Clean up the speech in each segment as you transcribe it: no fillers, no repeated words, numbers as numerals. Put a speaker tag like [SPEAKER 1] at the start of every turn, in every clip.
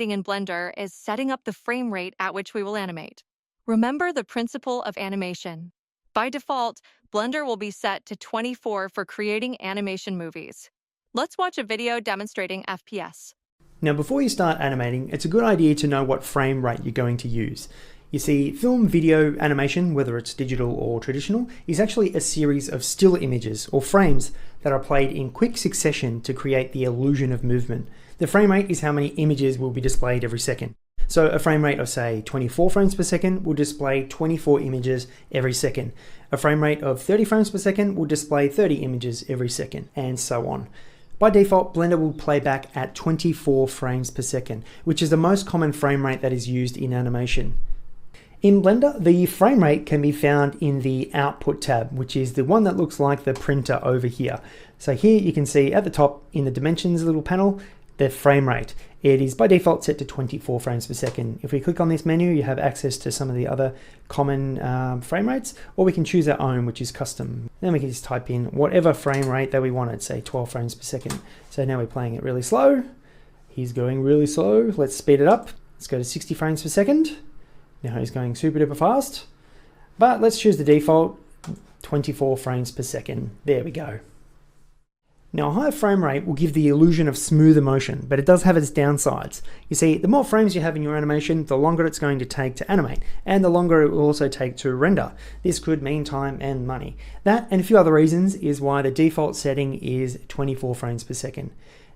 [SPEAKER 1] animating in Blender is setting up the frame rate at which we will animate. Remember the principle of animation. By default, Blender will be set to 24 for creating animation movies. Let's watch a video demonstrating FPS.
[SPEAKER 2] Now, before you start animating, it's a good idea to know what frame rate you're going to use. You see, film video animation, whether it's digital or traditional, is actually a series of still images or frames that are played in quick succession to create the illusion of movement. The frame rate is how many images will be displayed every second. So a frame rate of, say, 24 frames per second will display 24 images every second. A frame rate of 30 frames per second will display 30 images every second, and so on. By default, Blender will play back at 24 frames per second, which is the most common frame rate that is used in animation. In Blender, the frame rate can be found in the Output tab, which is the one that looks like the printer over here. So here you can see at the top in the Dimensions little panel, the frame rate. It is by default set to 24 frames per second. If we click on this menu, you have access to some of the other common frame rates, or we can choose our own, which is custom. Then we can just type in whatever frame rate that we wanted, say 12 frames per second. So now we're playing it really slow. He's going really slow. Let's speed it up. Let's go to 60 frames per second. Now he's going super duper fast, but let's choose the default 24 frames per second. There we go. Now a higher frame rate will give the illusion of smoother motion, but it does have its downsides. You see, the more frames you have in your animation, the longer it's going to take to animate, and the longer it will also take to render. This could mean time and money. That and a few other reasons is why the default setting is 24 frames per second.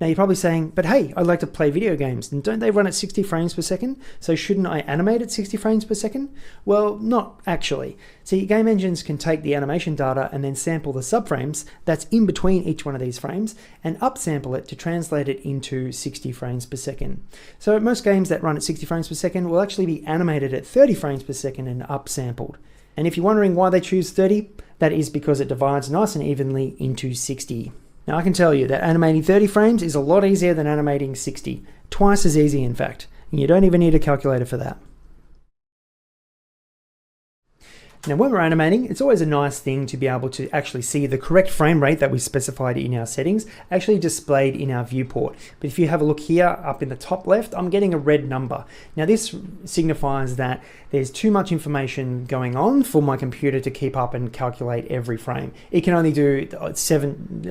[SPEAKER 2] Now you're probably saying, but hey, I'd like to play video games, and don't they run at 60 frames per second? So shouldn't I animate at 60 frames per second? Well, not actually. See, game engines can take the animation data and then sample the subframes that's in between each one of these frames and upsample it to translate it into 60 frames per second. So most games that run at 60 frames per second will actually be animated at 30 frames per second and upsampled. And if you're wondering why they choose 30, that is because it divides nice and evenly into 60. Now I can tell you that animating 30 frames is a lot easier than animating 60. Twice as easy, in fact. And you don't even need a calculator for that. Now when we're animating, it's always a nice thing to be able to actually see the correct frame rate that we specified in our settings actually displayed in our viewport. But if you have a look here up in the top left, I'm getting a red number. Now this signifies that there's too much information going on for my computer to keep up and calculate every frame. It can only do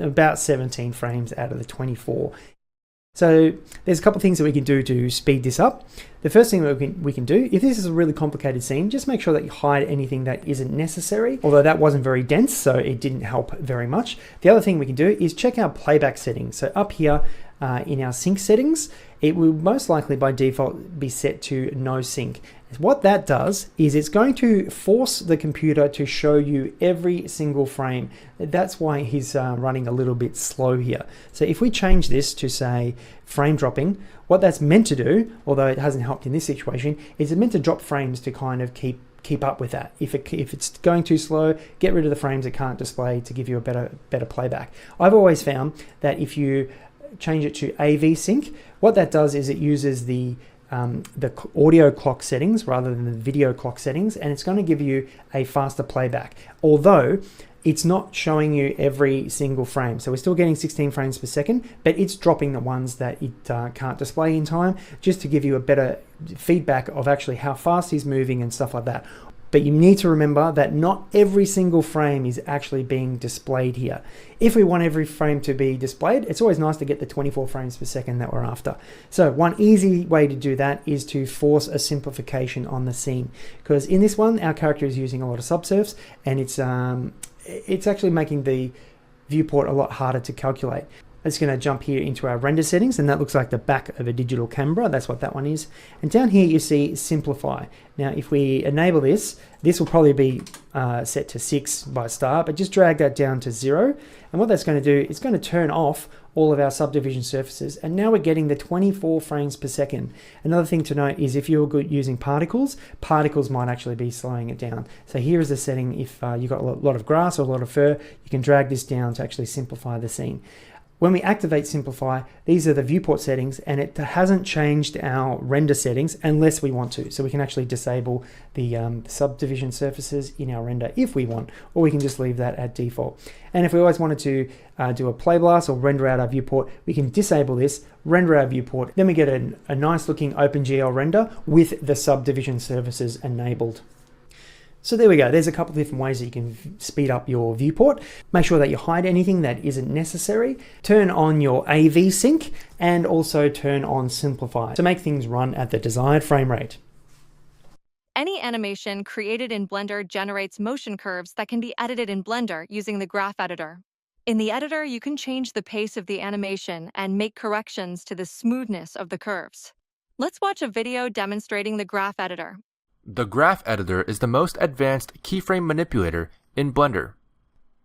[SPEAKER 2] about 17 frames out of the 24. So there's a couple of things that we can do to speed this up. The first thing that we can do, if this is a really complicated scene, just make sure that you hide anything that isn't necessary, although that wasn't very dense, so it didn't help very much. The other thing we can do is check our playback settings. So up here in our sync settings, it will most likely by default be set to no sync. What that does is it's going to force the computer to show you every single frame. That's why he's running a little bit slow here. So if we change this to say frame dropping, what that's meant to do, although it hasn't helped in this situation, is it's meant to drop frames to kind of keep up with that. If it's going too slow, get rid of the frames it can't display to give you a better playback. I've always found that if you change it to AV sync, what that does is it uses the audio clock settings rather than the video clock settings, and it's going to give you a faster playback, although it's not showing you every single frame. So we're still getting 16 frames per second, but it's dropping the ones that it can't display in time, just to give you a better feedback of actually how fast he's moving and stuff like that. But you need to remember that not every single frame is actually being displayed here. If we want every frame to be displayed, it's always nice to get the 24 frames per second that we're after. So one easy way to do that is to force a simplification on the scene. Because in this one, our character is using a lot of subsurfs, and it's actually making the viewport a lot harder to calculate. It's going to jump here into our render settings, and that looks like the back of a digital camera. That's what that one is. And down here you see simplify. Now if we enable this, this will probably be set to 6 by start, but just drag that down to 0. And what that's going to do, it's going to turn off all of our subdivision surfaces, and now we're getting the 24 frames per second. Another thing to note is if you're using particles might actually be slowing it down. So here is the setting. If you've got a lot of grass or a lot of fur, you can drag this down to actually simplify the scene. When we activate Simplify, these are the viewport settings, and it hasn't changed our render settings unless we want to. So we can actually disable the subdivision surfaces in our render if we want, or we can just leave that at default. And if we always wanted to do a play blast or render out our viewport, we can disable this, render our viewport, then we get a nice looking OpenGL render with the subdivision surfaces enabled. So there we go. There's a couple of different ways that you can speed up your viewport. Make sure that you hide anything that isn't necessary. Turn on your AV sync and also turn on Simplify to make things run at the desired frame rate.
[SPEAKER 1] Any animation created in Blender generates motion curves that can be edited in Blender using the graph editor. In the editor, you can change the pace of the animation and make corrections to the smoothness of the curves. Let's watch a video demonstrating the graph editor.
[SPEAKER 3] The graph editor is the most advanced keyframe manipulator in Blender.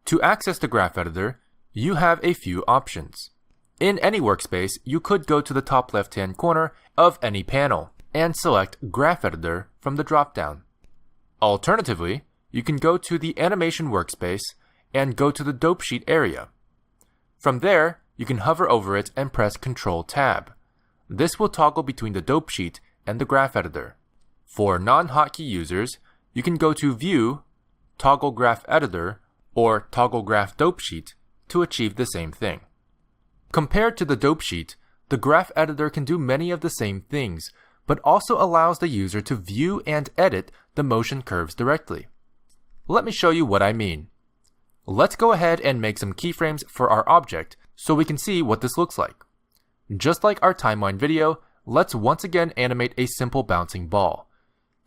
[SPEAKER 3] To access the graph editor, you have a few options. In any workspace, you could go to the top left-hand corner of any panel and select Graph Editor from the drop-down. Alternatively, you can go to the Animation workspace and go to the Dope Sheet area. From there, you can hover over it and press Ctrl-Tab. This will toggle between the Dope Sheet and the graph editor. For non-hotkey users, you can go to View, Toggle Graph Editor, or Toggle Graph Dope Sheet to achieve the same thing. Compared to the Dope Sheet, the graph editor can do many of the same things, but also allows the user to view and edit the motion curves directly. Let me show you what I mean. Let's go ahead and make some keyframes for our object so we can see what this looks like. Just like our timeline video, let's once again animate a simple bouncing ball.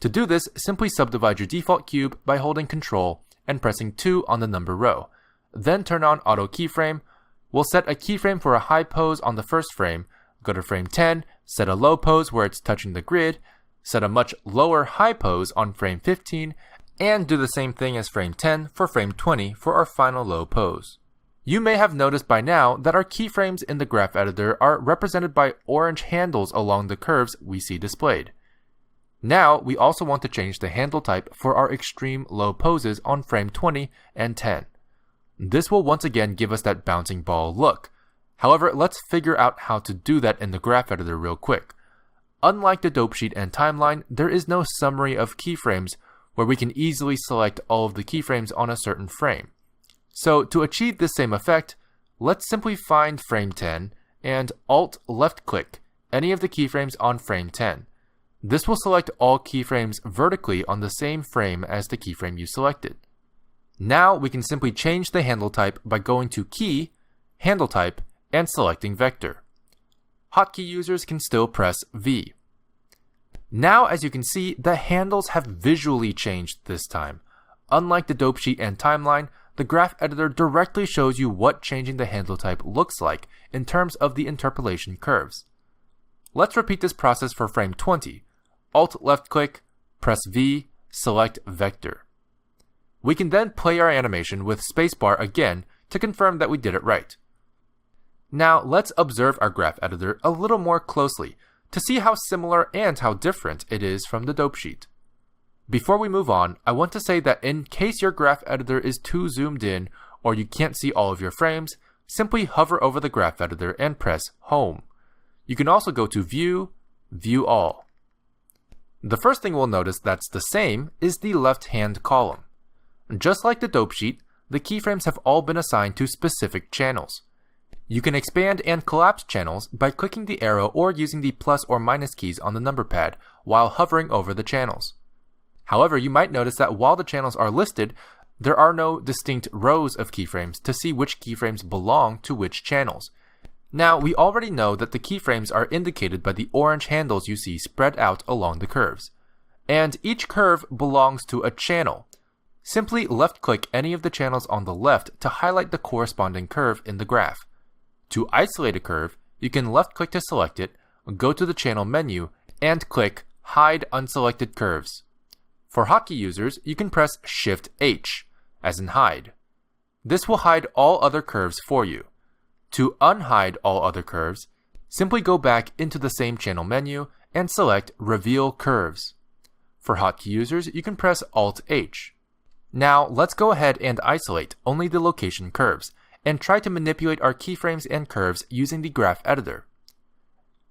[SPEAKER 3] To do this, simply subdivide your default cube by holding Ctrl and pressing 2 on the number row. Then turn on Auto Keyframe. We'll set a keyframe for a high pose on the first frame, go to frame 10, set a low pose where it's touching the grid, set a much lower high pose on frame 15, and do the same thing as frame 10 for frame 20 for our final low pose. You may have noticed by now that our keyframes in the graph editor are represented by orange handles along the curves we see displayed. Now, we also want to change the handle type for our extreme low poses on frame 20 and 10. This will once again give us that bouncing ball look. However, let's figure out how to do that in the graph editor real quick. Unlike the Dope Sheet and Timeline, there is no summary of keyframes where we can easily select all of the keyframes on a certain frame. So to achieve this same effect, let's simply find frame 10 and Alt left click any of the keyframes on frame 10. This will select all keyframes vertically on the same frame as the keyframe you selected. Now we can simply change the handle type by going to Key, Handle Type, and selecting Vector. Hotkey users can still press V. Now, as you can see, the handles have visually changed this time. Unlike the Dope Sheet and Timeline, the graph editor directly shows you what changing the handle type looks like in terms of the interpolation curves. Let's repeat this process for frame 20. Alt left click, press V, select Vector. We can then play our animation with spacebar again to confirm that we did it right. Now let's observe our graph editor a little more closely to see how similar and how different it is from the Dope Sheet. Before we move on, I want to say that in case your graph editor is too zoomed in or you can't see all of your frames, simply hover over the graph editor and press Home. You can also go to View, View All. The first thing we'll notice that's the same is the left-hand column. Just like the Dope Sheet, the keyframes have all been assigned to specific channels. You can expand and collapse channels by clicking the arrow or using the plus or minus keys on the number pad while hovering over the channels. However, you might notice that while the channels are listed, there are no distinct rows of keyframes to see which keyframes belong to which channels. Now, we already know that the keyframes are indicated by the orange handles you see spread out along the curves. And each curve belongs to a channel. Simply left-click any of the channels on the left to highlight the corresponding curve in the graph. To isolate a curve, you can left-click to select it, go to the channel menu, and click Hide Unselected Curves. For hotkey users, you can press Shift-H, as in hide. This will hide all other curves for you. To unhide all other curves, simply go back into the same channel menu and select Reveal Curves. For hotkey users, you can press Alt-H. Now, let's go ahead and isolate only the location curves and try to manipulate our keyframes and curves using the graph editor.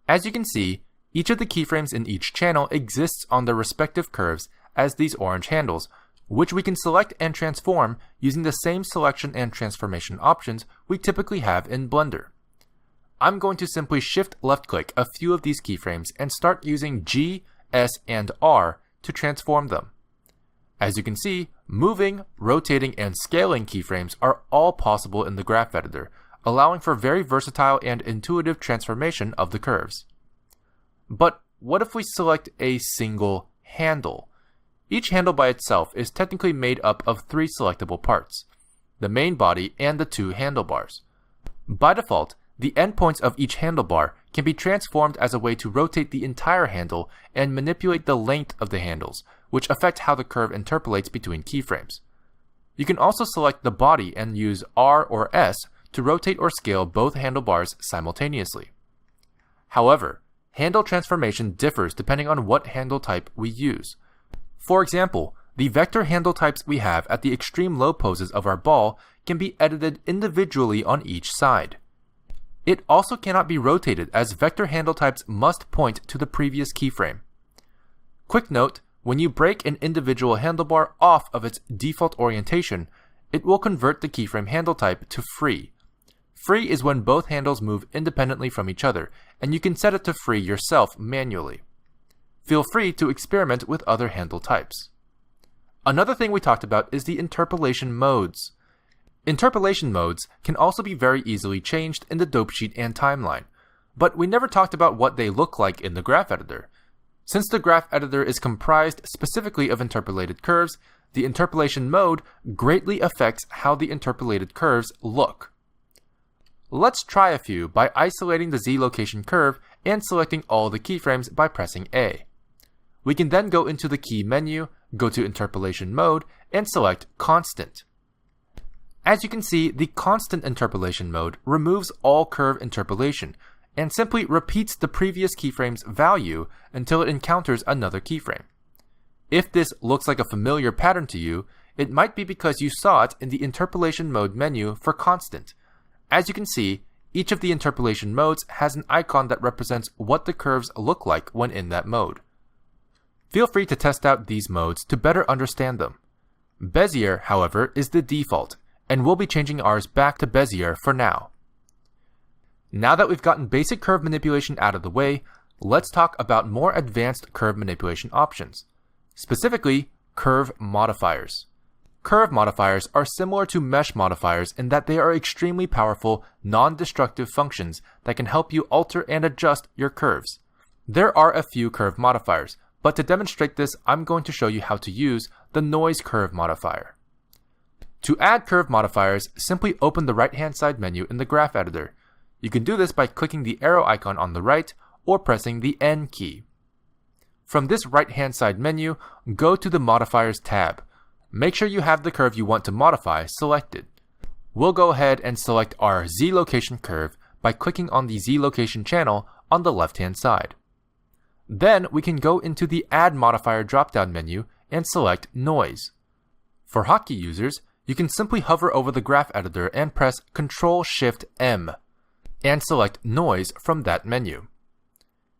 [SPEAKER 3] As you can see, each of the keyframes in each channel exists on their respective curves as these orange handles, which we can select and transform using the same selection and transformation options we typically have in Blender. I'm going to simply shift left click a few of these keyframes and start using G, S, and R to transform them. As you can see, moving, rotating, and scaling keyframes are all possible in the graph editor, allowing for very versatile and intuitive transformation of the curves. But what if we select a single handle? Each handle by itself is technically made up of 3 selectable parts: the main body and the 2 handlebars. By default, the endpoints of each handlebar can be transformed as a way to rotate the entire handle and manipulate the length of the handles, which affect how the curve interpolates between keyframes. You can also select the body and use R or S to rotate or scale both handlebars simultaneously. However, handle transformation differs depending on what handle type we use. For example, the vector handle types we have at the extreme low poses of our ball can be edited individually on each side. It also cannot be rotated, as vector handle types must point to the previous keyframe. Quick note, when you break an individual handlebar off of its default orientation, it will convert the keyframe handle type to free. Free is when both handles move independently from each other, and you can set it to free yourself manually. Feel free to experiment with other handle types. Another thing we talked about is the interpolation modes. Interpolation modes can also be very easily changed in the dope sheet and timeline, but we never talked about what they look like in the graph editor. Since the graph editor is comprised specifically of interpolated curves, the interpolation mode greatly affects how the interpolated curves look. Let's try a few by isolating the Z location curve and selecting all the keyframes by pressing A. We can then go into the key menu, go to interpolation mode, and select constant. As you can see, the constant interpolation mode removes all curve interpolation and simply repeats the previous keyframe's value until it encounters another keyframe. If this looks like a familiar pattern to you, it might be because you saw it in the interpolation mode menu for constant. As you can see, each of the interpolation modes has an icon that represents what the curves look like when in that mode. Feel free to test out these modes to better understand them. Bezier, however, is the default, and we'll be changing ours back to Bezier for now. Now that we've gotten basic curve manipulation out of the way, let's talk about more advanced curve manipulation options, specifically curve modifiers. Curve modifiers are similar to mesh modifiers in that they are extremely powerful, non-destructive functions that can help you alter and adjust your curves. There are a few curve modifiers, but to demonstrate this, I'm going to show you how to use the noise curve modifier. To add curve modifiers, simply open the right-hand side menu in the graph editor. You can do this by clicking the arrow icon on the right or pressing the N key. From this right-hand side menu, go to the Modifiers tab. Make sure you have the curve you want to modify selected. We'll go ahead and select our Z location curve by clicking on the Z location channel on the left-hand side. Then we can go into the Add Modifier drop-down menu and select Noise. For hotkey users, you can simply hover over the graph editor and press Ctrl-Shift-M and select Noise from that menu.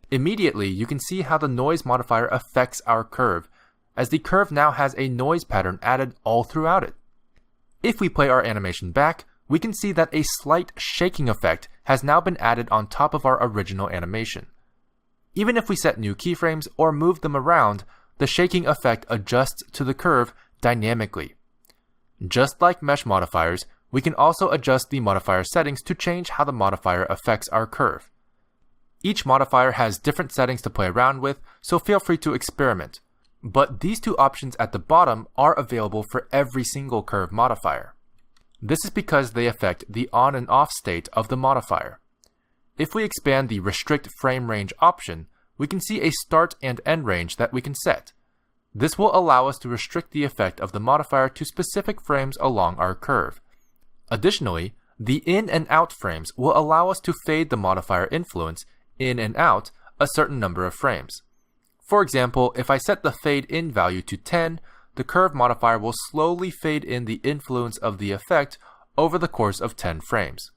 [SPEAKER 3] Immediately, you can see how the noise modifier affects our curve, as the curve now has a noise pattern added all throughout it. If we play our animation back, we can see that a slight shaking effect has now been added on top of our original animation. Even if we set new keyframes or move them around, the shaking effect adjusts to the curve dynamically. Just like mesh modifiers, we can also adjust the modifier settings to change how the modifier affects our curve. Each modifier has different settings to play around with, so feel free to experiment. But these two options at the bottom are available for every single curve modifier. This is because they affect the on and off state of the modifier. If we expand the Restrict Frame Range option, we can see a start and end range that we can set. This will allow us to restrict the effect of the modifier to specific frames along our curve. Additionally, the in and out frames will allow us to fade the modifier influence in and out a certain number of frames. For example, if I set the fade in value to 10, the curve modifier will slowly fade in the influence of the effect over the course of 10 frames.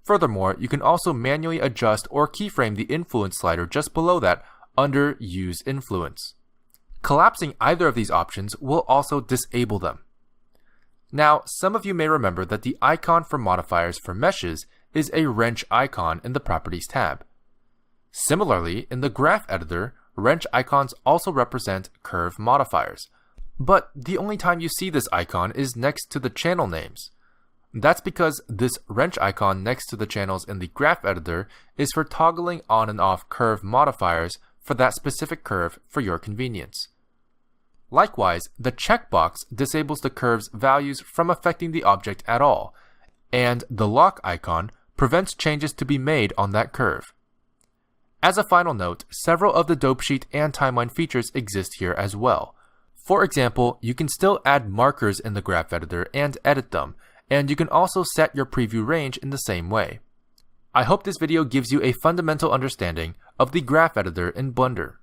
[SPEAKER 3] Furthermore, you can also manually adjust or keyframe the influence slider just below that under Use Influence. Collapsing either of these options will also disable them. Now, some of you may remember that the icon for modifiers for meshes is a wrench icon in the Properties tab. Similarly, in the graph editor, wrench icons also represent curve modifiers, but the only time you see this icon is next to the channel names. That's because this wrench icon next to the channels in the graph editor is for toggling on and off curve modifiers for that specific curve for your convenience. Likewise, the checkbox disables the curve's values from affecting the object at all, and the lock icon prevents changes to be made on that curve. As a final note, several of the dope sheet and timeline features exist here as well. For example, you can still add markers in the graph editor and edit them, and you can also set your preview range in the same way. I hope this video gives you a fundamental understanding of the graph editor in Blender.